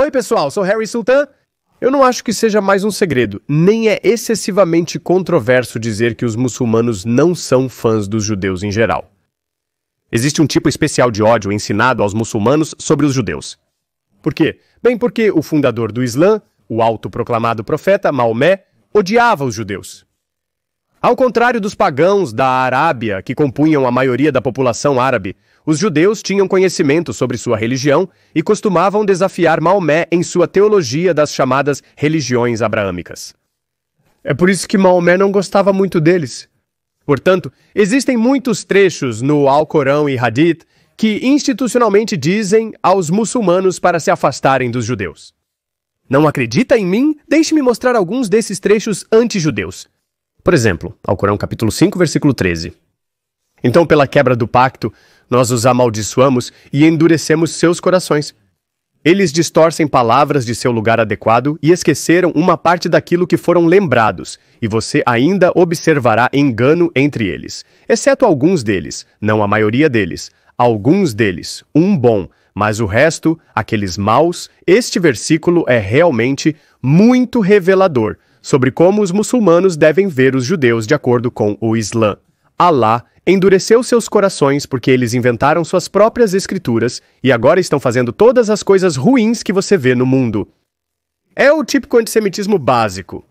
Oi pessoal, sou Harry Sultan. Eu não acho que seja mais um segredo, nem é excessivamente controverso dizer que os muçulmanos não são fãs dos judeus em geral. Existe um tipo especial de ódio ensinado aos muçulmanos sobre os judeus. Por quê? Bem, porque o fundador do Islã, o autoproclamado profeta Maomé, odiava os judeus. Ao contrário dos pagãos da Arábia, que compunham a maioria da população árabe, os judeus tinham conhecimento sobre sua religião e costumavam desafiar Maomé em sua teologia das chamadas religiões abraâmicas. É por isso que Maomé não gostava muito deles. Portanto, existem muitos trechos no Alcorão e Hadith que institucionalmente dizem aos muçulmanos para se afastarem dos judeus. Não acredita em mim? Deixe-me mostrar alguns desses trechos anti-judeus. Por exemplo, Alcorão capítulo 5, versículo 13. Então, pela quebra do pacto, nós os amaldiçoamos e endurecemos seus corações. Eles distorcem palavras de seu lugar adequado e esqueceram uma parte daquilo que foram lembrados, e você ainda observará engano entre eles, exceto alguns deles, não a maioria deles, alguns deles, um bom, mas o resto, aqueles maus. Este versículo é realmente muito revelador sobre como os muçulmanos devem ver os judeus de acordo com o Islã. Alá endureceu seus corações porque eles inventaram suas próprias escrituras e agora estão fazendo todas as coisas ruins que você vê no mundo. É o típico antissemitismo básico.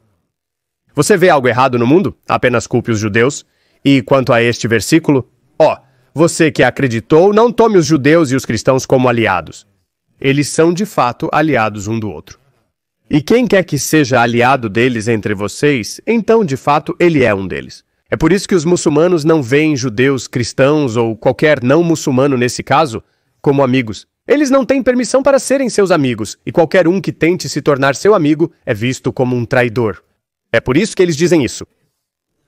Você vê algo errado no mundo? Apenas culpe os judeus. E quanto a este versículo, você que acreditou, não tome os judeus e os cristãos como aliados. Eles são de fato aliados um do outro. E quem quer que seja aliado deles entre vocês, então de fato ele é um deles. É por isso que os muçulmanos não veem judeus, cristãos ou qualquer não muçulmano nesse caso como amigos. Eles não têm permissão para serem seus amigos, e qualquer um que tente se tornar seu amigo é visto como um traidor. É por isso que eles dizem isso.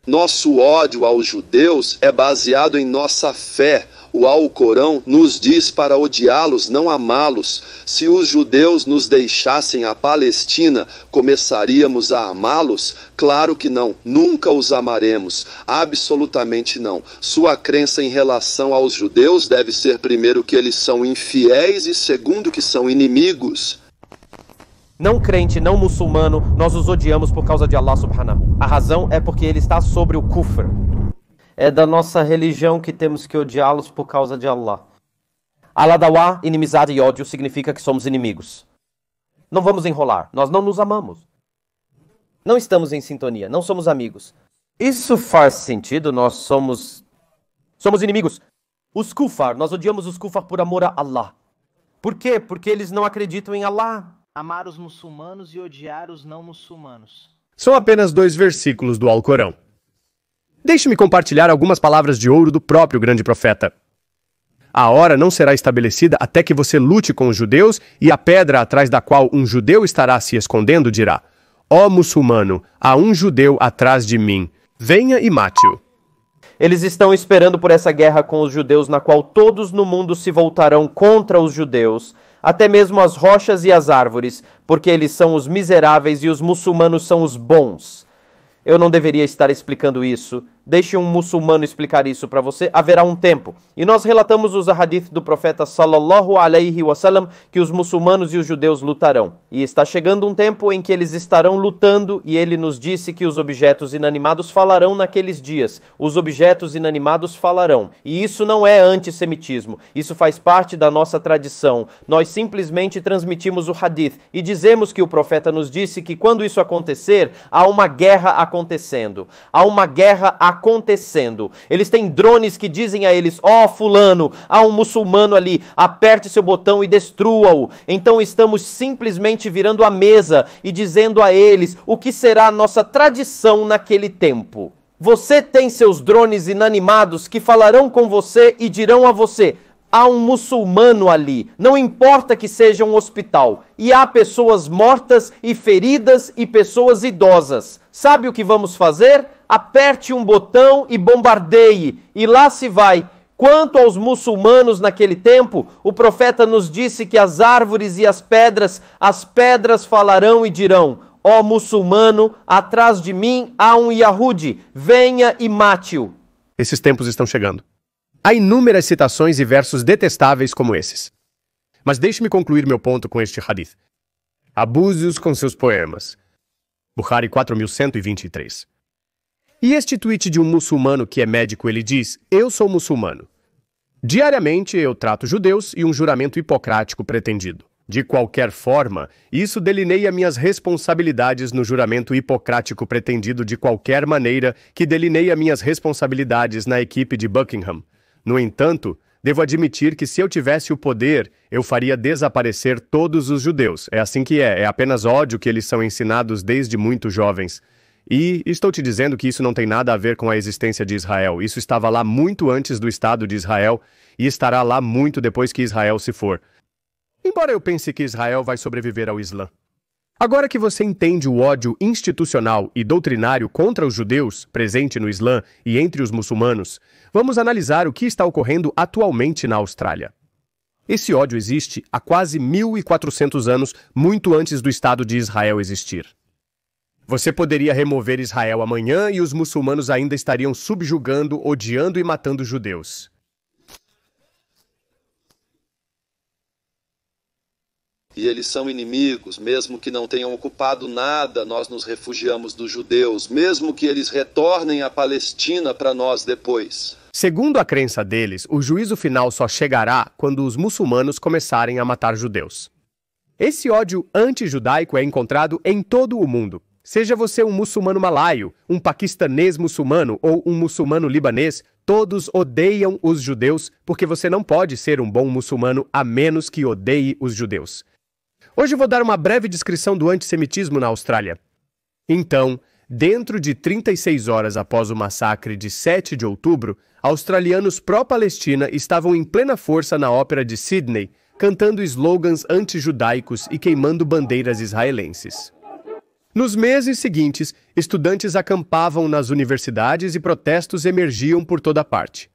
Nosso ódio aos judeus é baseado em nossa fé. O Alcorão nos diz para odiá-los, não amá-los. Se os judeus nos deixassem a Palestina, começaríamos a amá-los? Claro que não, nunca os amaremos, absolutamente não. Sua crença em relação aos judeus deve ser primeiro que eles são infiéis e segundo que são inimigos. Não crente, não muçulmano, nós os odiamos por causa de Allah subhanahu. A razão é porque ele está sobre o kufr. É da nossa religião que temos que odiá-los por causa de Allah. Al-Adawa, inimizade e ódio, significa que somos inimigos. Não vamos enrolar, nós não nos amamos. Não estamos em sintonia, não somos amigos. Isso faz sentido, nós somos inimigos. Os kufar, nós odiamos os kufar por amor a Allah. Por quê? Porque eles não acreditam em Allah. Amar os muçulmanos e odiar os não muçulmanos. São apenas 2 versículos do Alcorão. Deixe-me compartilhar algumas palavras de ouro do próprio grande profeta. A hora não será estabelecida até que você lute com os judeus, e a pedra atrás da qual um judeu estará se escondendo dirá: ó muçulmano, há um judeu atrás de mim, venha e mate-o. Eles estão esperando por essa guerra com os judeus, na qual todos no mundo se voltarão contra os judeus, até mesmo as rochas e as árvores, porque eles são os miseráveis e os muçulmanos são os bons. Eu não deveria estar explicando isso. Deixe um muçulmano explicar isso para você. Haverá um tempo. E nós relatamos os hadith do profeta sallallahu alaihi wasallam que os muçulmanos e os judeus lutarão. E está chegando um tempo em que eles estarão lutando, e ele nos disse que os objetos inanimados falarão naqueles dias. Os objetos inanimados falarão. E isso não é antissemitismo. Isso faz parte da nossa tradição. Nós simplesmente transmitimos o hadith e dizemos que o profeta nos disse que quando isso acontecer, há uma guerra acontecendo. Há uma guerra acontecendo. Eles têm drones que dizem a eles: ó, fulano, há um muçulmano ali, aperte seu botão e destrua-o. Então estamos simplesmente virando a mesa e dizendo a eles o que será a nossa tradição naquele tempo. Você tem seus drones inanimados que falarão com você e dirão a você: há um muçulmano ali, não importa que seja um hospital, e há pessoas mortas e feridas e pessoas idosas. Sabe o que vamos fazer? Aperte um botão e bombardeie, e lá se vai. Quanto aos muçulmanos naquele tempo, o profeta nos disse que as árvores e as pedras falarão e dirão: ó muçulmano, atrás de mim há um Yahudi, venha e mate-o. Esses tempos estão chegando. Há inúmeras citações e versos detestáveis como esses. Mas deixe-me concluir meu ponto com este hadith. Abuse-os com seus poemas. Bukhari 4123. E este tweet de um muçulmano que é médico, ele diz: eu sou muçulmano. Diariamente eu trato judeus e um juramento hipocrático pretendido. De qualquer forma, isso delineia minhas responsabilidades no juramento hipocrático pretendido de qualquer maneira que delineia minhas responsabilidades na equipe de Buckingham. No entanto, devo admitir que se eu tivesse o poder, eu faria desaparecer todos os judeus. É assim que é apenas ódio que eles são ensinados desde muito jovens. E estou te dizendo que isso não tem nada a ver com a existência de Israel. Isso estava lá muito antes do Estado de Israel e estará lá muito depois que Israel se for. Embora eu pense que Israel vai sobreviver ao Islã. Agora que você entende o ódio institucional e doutrinário contra os judeus, presente no Islã e entre os muçulmanos, vamos analisar o que está ocorrendo atualmente na Austrália. Esse ódio existe há quase 1.400 anos, muito antes do Estado de Israel existir. Você poderia remover Israel amanhã e os muçulmanos ainda estariam subjugando, odiando e matando judeus. E eles são inimigos, mesmo que não tenham ocupado nada, nós nos refugiamos dos judeus, mesmo que eles retornem à Palestina para nós depois. Segundo a crença deles, o juízo final só chegará quando os muçulmanos começarem a matar judeus. Esse ódio anti-judaico é encontrado em todo o mundo. Seja você um muçulmano malaio, um paquistanês muçulmano ou um muçulmano libanês, todos odeiam os judeus porque você não pode ser um bom muçulmano a menos que odeie os judeus. Hoje vou dar uma breve descrição do antissemitismo na Austrália. Então, dentro de 36 horas após o massacre de 7 de outubro, australianos pró-Palestina estavam em plena força na ópera de Sydney, cantando slogans anti-judaicos e queimando bandeiras israelenses. Nos meses seguintes, estudantes acampavam nas universidades e protestos emergiam por toda parte.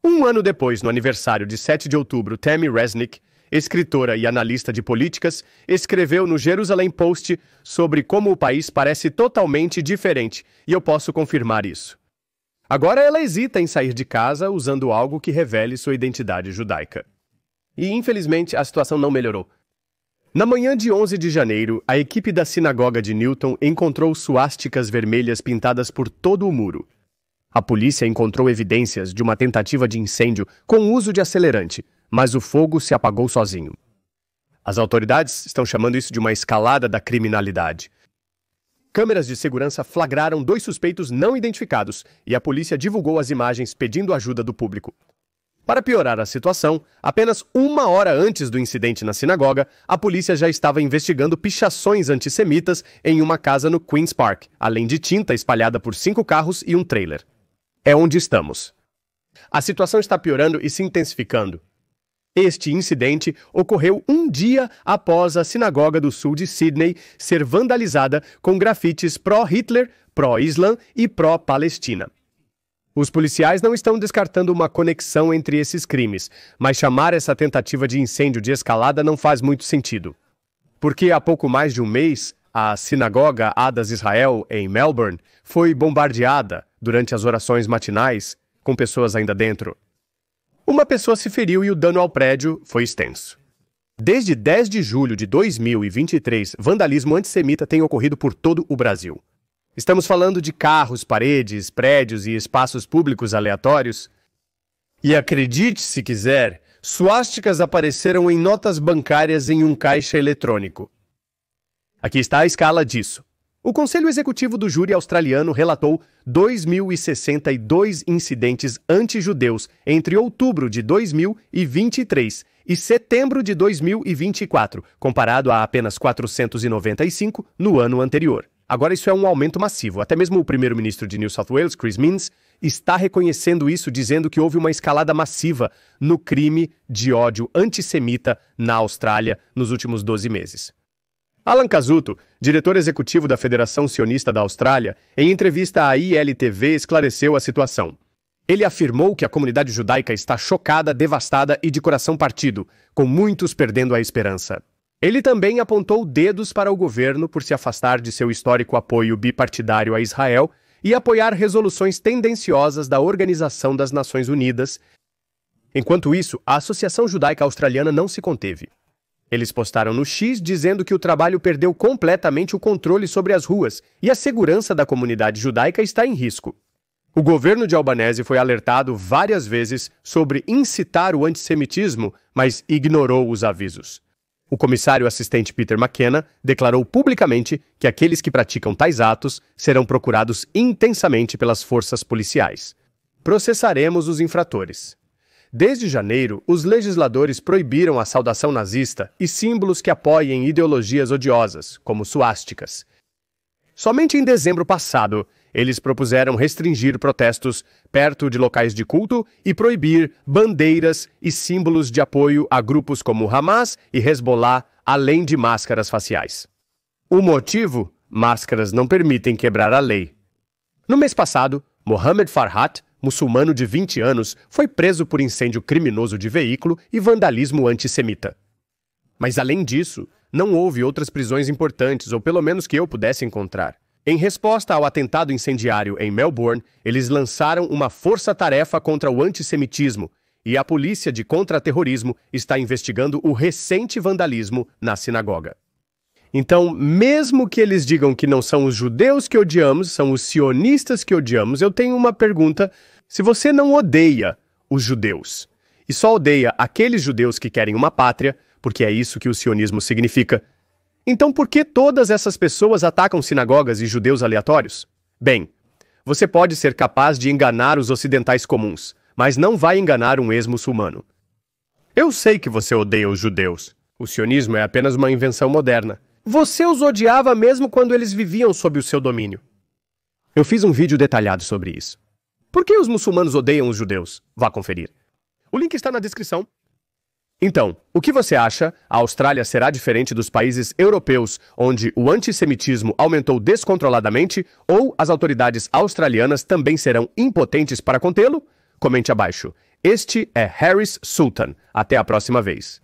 Um ano depois, no aniversário de 7 de outubro, Tammy Resnick, escritora e analista de políticas, escreveu no Jerusalem Post sobre como o país parece totalmente diferente, e eu posso confirmar isso. Agora ela hesita em sair de casa usando algo que revele sua identidade judaica. E, infelizmente, a situação não melhorou. Na manhã de 11 de janeiro, a equipe da sinagoga de Newton encontrou suásticas vermelhas pintadas por todo o muro. A polícia encontrou evidências de uma tentativa de incêndio com uso de acelerante, mas o fogo se apagou sozinho. As autoridades estão chamando isso de uma escalada da criminalidade. Câmeras de segurança flagraram 2 suspeitos não identificados e a polícia divulgou as imagens pedindo ajuda do público. Para piorar a situação, apenas 1 hora antes do incidente na sinagoga, a polícia já estava investigando pichações antissemitas em uma casa no Queen's Park, além de tinta espalhada por 5 carros e um trailer. É onde estamos. A situação está piorando e se intensificando. Este incidente ocorreu um dia após a sinagoga do sul de Sydney ser vandalizada com grafites pró-Hitler, pró-Islã e pró-Palestina. Os policiais não estão descartando uma conexão entre esses crimes, mas chamar essa tentativa de incêndio de escalada não faz muito sentido. Porque há pouco mais de um mês, a sinagoga Adas Israel, em Melbourne, foi bombardeada durante as orações matinais, com pessoas ainda dentro. Uma pessoa se feriu e o dano ao prédio foi extenso. Desde 10 de julho de 2023, vandalismo antissemita tem ocorrido por todo o Brasil. Estamos falando de carros, paredes, prédios e espaços públicos aleatórios. E acredite se quiser, suásticas apareceram em notas bancárias em um caixa eletrônico. Aqui está a escala disso. O Conselho Executivo do Júri Australiano relatou 2.062 incidentes anti-judeus entre outubro de 2023 e setembro de 2024, comparado a apenas 495 no ano anterior. Agora isso é um aumento massivo. Até mesmo o primeiro-ministro de New South Wales, Chris Minns, está reconhecendo isso, dizendo que houve uma escalada massiva no crime de ódio antissemita na Austrália nos últimos 12 meses. Alan Casuto, diretor executivo da Federação Sionista da Austrália, em entrevista à ILTV esclareceu a situação. Ele afirmou que a comunidade judaica está chocada, devastada e de coração partido, com muitos perdendo a esperança. Ele também apontou dedos para o governo por se afastar de seu histórico apoio bipartidário a Israel e apoiar resoluções tendenciosas da Organização das Nações Unidas. Enquanto isso, a Associação Judaica Australiana não se conteve. Eles postaram no X dizendo que o trabalho perdeu completamente o controle sobre as ruas e a segurança da comunidade judaica está em risco. O governo de Albanese foi alertado várias vezes sobre incitar o antissemitismo, mas ignorou os avisos. O comissário assistente Peter McKenna declarou publicamente que aqueles que praticam tais atos serão procurados intensamente pelas forças policiais. Processaremos os infratores. Desde janeiro, os legisladores proibiram a saudação nazista e símbolos que apoiem ideologias odiosas, como suásticas. Somente em dezembro passado, eles propuseram restringir protestos perto de locais de culto e proibir bandeiras e símbolos de apoio a grupos como Hamas e Hezbollah, além de máscaras faciais. O motivo? Máscaras não permitem quebrar a lei. No mês passado, Mohamed Farhat, muçulmano de 20 anos, foi preso por incêndio criminoso de veículo e vandalismo antissemita. Mas além disso, não houve outras prisões importantes, ou pelo menos que eu pudesse encontrar. Em resposta ao atentado incendiário em Melbourne, eles lançaram uma força-tarefa contra o antissemitismo e a polícia de contra-terrorismo está investigando o recente vandalismo na sinagoga. Então, mesmo que eles digam que não são os judeus que odiamos, são os sionistas que odiamos, eu tenho uma pergunta. Se você não odeia os judeus e só odeia aqueles judeus que querem uma pátria, porque é isso que o sionismo significa, então por que todas essas pessoas atacam sinagogas e judeus aleatórios? Bem, você pode ser capaz de enganar os ocidentais comuns, mas não vai enganar um ex-muçulmano. Eu sei que você odeia os judeus. O sionismo é apenas uma invenção moderna. Você os odiava mesmo quando eles viviam sob o seu domínio. Eu fiz um vídeo detalhado sobre isso. Por que os muçulmanos odeiam os judeus? Vá conferir. O link está na descrição. Então, o que você acha? A Austrália será diferente dos países europeus, onde o antissemitismo aumentou descontroladamente, ou as autoridades australianas também serão impotentes para contê-lo? Comente abaixo. Este é Harris Sultan. Até a próxima vez.